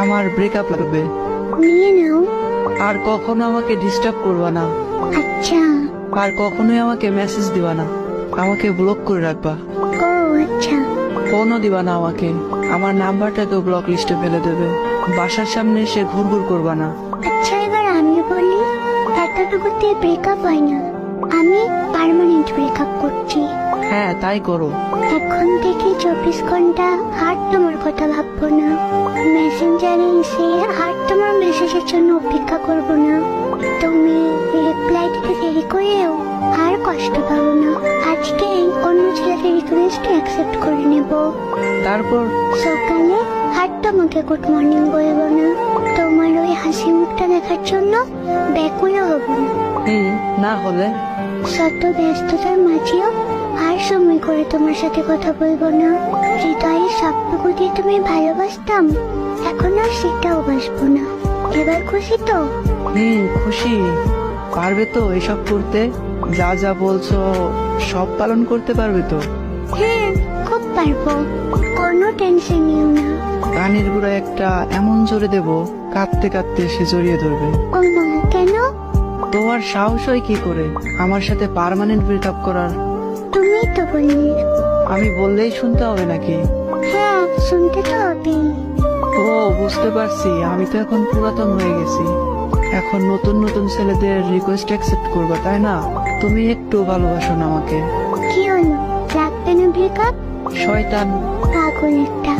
আমার ব্রেকআপ লাগবে। নিয়ে নাও। আর কখনো আমাকে ডিস্টার্ব করবা না। আচ্ছা। আর কখনোই আমাকে মেসেজ দিবা না। আমাকে ব্লক করে রাখবা। ও আচ্ছা। ফোনও দিবা না আমাকে। আমার নাম্বারটাকেও ব্লক লিস্টে ফেলে দেবে। বাসার সামনে এসে ঘুরঘুর করবা না। আচ্ছা এবার আমি বলি, এতটুকুতে ব্রেকআপ হয় না, আমি পার্মানেন্ট ব্রেকআপ করছি। হ্যাঁ তাই করো। এখন থেকে 24 ঘন্টা আর তোমার কথা ভাববো না, মেসেঞ্জারে এসে আর তোমার মেসেজের জন্য অপেক্ষা করবো না, তুমি রিপ্লাই দিতে দেরি করেও আর কষ্ট পাবো না। আজকে অন্য ছেলেদের রিকোয়েস্ট অ্যাকসেপ্ট করে নেব। তারপর সকালে আর তোমাকে গুড মর্নিং বলবো না, তোমার ওই হাসি মুখটা দেখার জন্য ব্যাকুলও হবো না। না হলে শত ব্যস্ততার মাঝেও আর সময় করে তোমার সাথে কথা বলবো না। হৃদয়ের সবটুকু দিয়ে তুমি ভালোবাসতাম, এখন আর সেটাও বাসবো না। এবার খুশি তো? খুশি। পারবে তো এসব করতে? যা যা বলছো সব পালন করতে পারবে তো? হ্যাঁ খুব পারবো, কোনো টেনশন নিও না। কানের গুঁড়া একটা এমন জোরে দেব, কাঁদতে কাঁদতে সে জড়িয়ে ধরবে। ও মা, কেন? তোমার সাহস হয় কি করে আমার সাথে পার্মানেন্ট ব্রেকআপ করার? তুমি তো বললে। আমি বললেই শুনতে হবে নাকি? হ্যাঁ শুনতে তো হবেই। ও বুঝতে পারছি, আমি তো এখন পুরাতন হয়ে গেছি। এখন নতুন নতুন ছেলেদের রিকোয়েস্ট অ্যাকসেপ্ট করবা, তাই না? তুমি একটু ভালোবাসো না আমাকে। কি হলো, লাগবে না ব্রেকআপ? শয়তান। পাগল একটা।